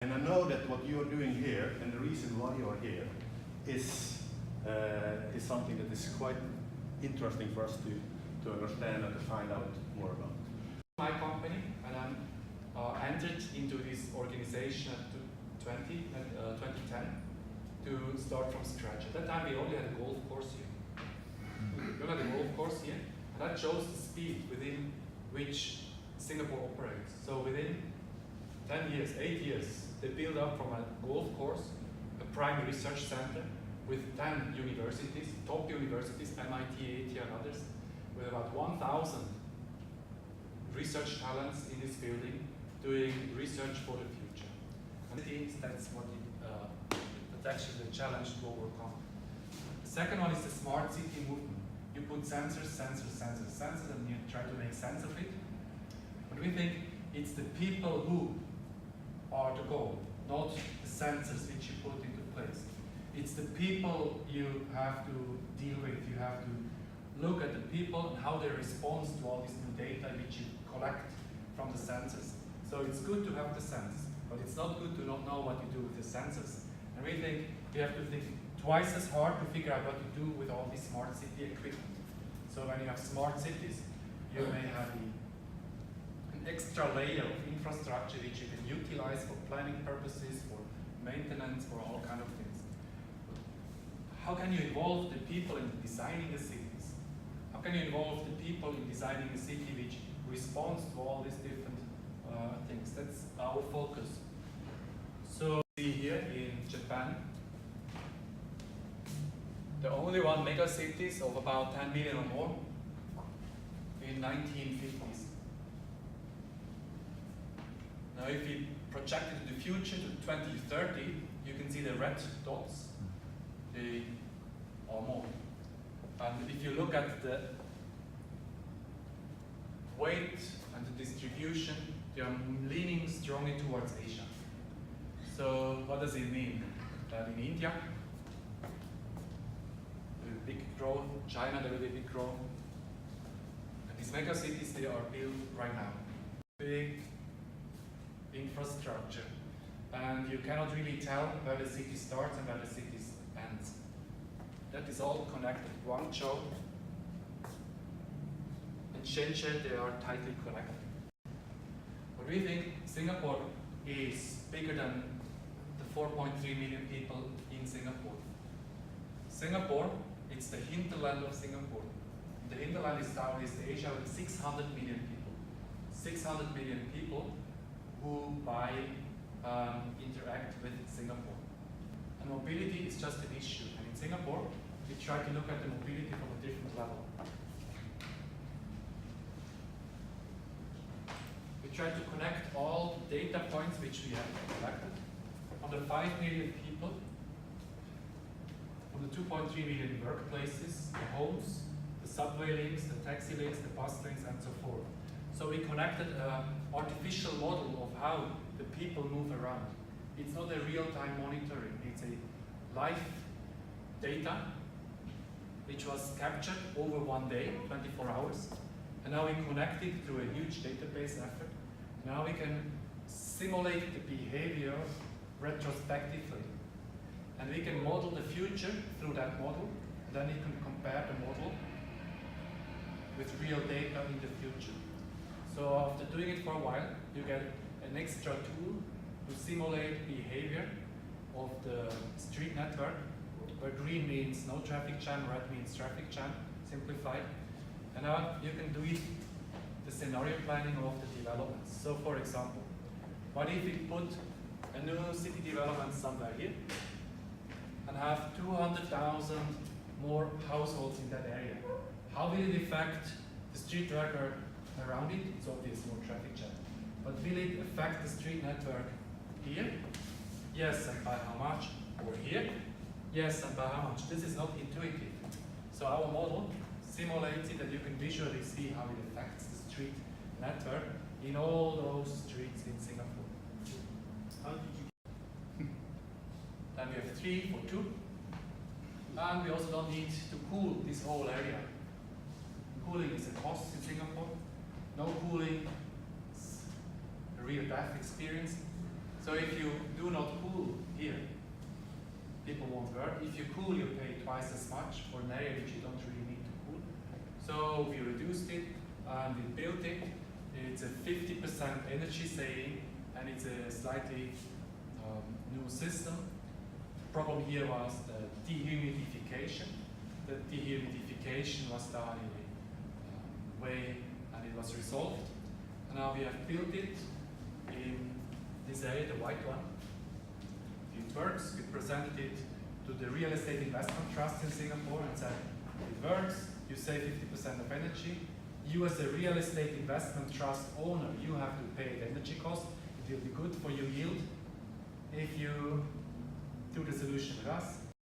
And I know that what you're doing here, and the reason why you're here, is something that is quite interesting for us to understand and to find out more about. My company, and I'm entered into this organization at 2010 to start from scratch. At that time we only had a golf course here. We only had a golf course here, and that shows the speed within which Singapore operates. So within 10 years, 8 years, they build up from a golf course, a prime research center with 10 universities, top universities, MIT, ETH and others, with about 1,000 research talents in this building doing research for the future. And that's what that's actually the challenge to overcome. The second one is the smart city movement. You put sensors, and you try to make sense of it. But we think it's the people who are the goal, not the sensors which you put into place. It's the people you have to deal with. You have to look at the people and how they respond to all this new data which you collect from the sensors. So it's good to have the sense, but it's not good to not know what you do with the sensors. And we think you have to think twice as hard to figure out what you do with all this smart city equipment. So when you have smart cities, you may have an extra layer of infrastructure which you can utilize for planning purposes, for maintenance, for all kinds of things. How can you involve the people in designing the cities? How can you involve the people in designing a city which responds to all these different things? That's our focus. So see here in Japan, the only one mega cities of about 10 million or more in 1950s. Now if we project it to the future, to 2030, you can see the red dots, they are more. And if you look at the weight and the distribution, they are leaning strongly towards Asia. So what does it mean? That in India, there will be big growth, China there will be big growth. And these mega cities, they are built right now. Big infrastructure. And you cannot really tell where the city starts and where the city ends. That is all connected. Guangzhou and Shenzhen, they are tightly connected. But we think Singapore is bigger than the 4.3 million people in Singapore. Singapore, it's the hinterland of Singapore. The hinterland is Southeast Asia with 600 million people. 600 million people who interact with Singapore. And mobility is just an issue. And in Singapore, we try to look at the mobility from a different level. We try to connect all data points which we have collected on the 5 million people, on the 2.3 million workplaces, the homes, the subway links, the taxi links, the bus links, and so forth. So we connected an artificial model of how the people move around. It's not a real-time monitoring, it's a live data which was captured over one day, 24 hours. And now we connect it through a huge database effort. Now we can simulate the behavior retrospectively. And we can model the future through that model. And then you can compare the model with real data in the future. So after doing it for a while, you get an extra tool to simulate behavior of the street network, where green means no traffic jam, red means traffic jam, simplified. And now you can do it, the scenario planning of the developments. So for example, what if we put a new city development somewhere here and have 200,000 more households in that area? How will it affect the street network around it? It's obvious, more traffic jam. But will it affect the street network here? Yes, and by how much? Or here? Yes, and by how much? This is not intuitive. So our model simulates it, and you can visually see how it affects the street network in all those streets in Singapore. How did you? Then we have 3 for 2. And we also don't need to cool this whole area. Cooling is a cost in Singapore. No cooling is a real death experience. So if you do not cool here, people won't work. If you cool, you pay twice as much for an area which you don't really need to cool. So we reduced it and we built it. It's a 50% energy saving, and it's a slightly new system. Problem here was the dehumidification. The dehumidification was done in a way, and it was resolved. And now we have built it in this area, the white one. It works. We presented it to the Real Estate Investment Trust in Singapore and said, it works, you save 50% of energy. You as a real estate investment trust owner, you have to pay the energy cost. It will be good for your yield if you do the solution with us.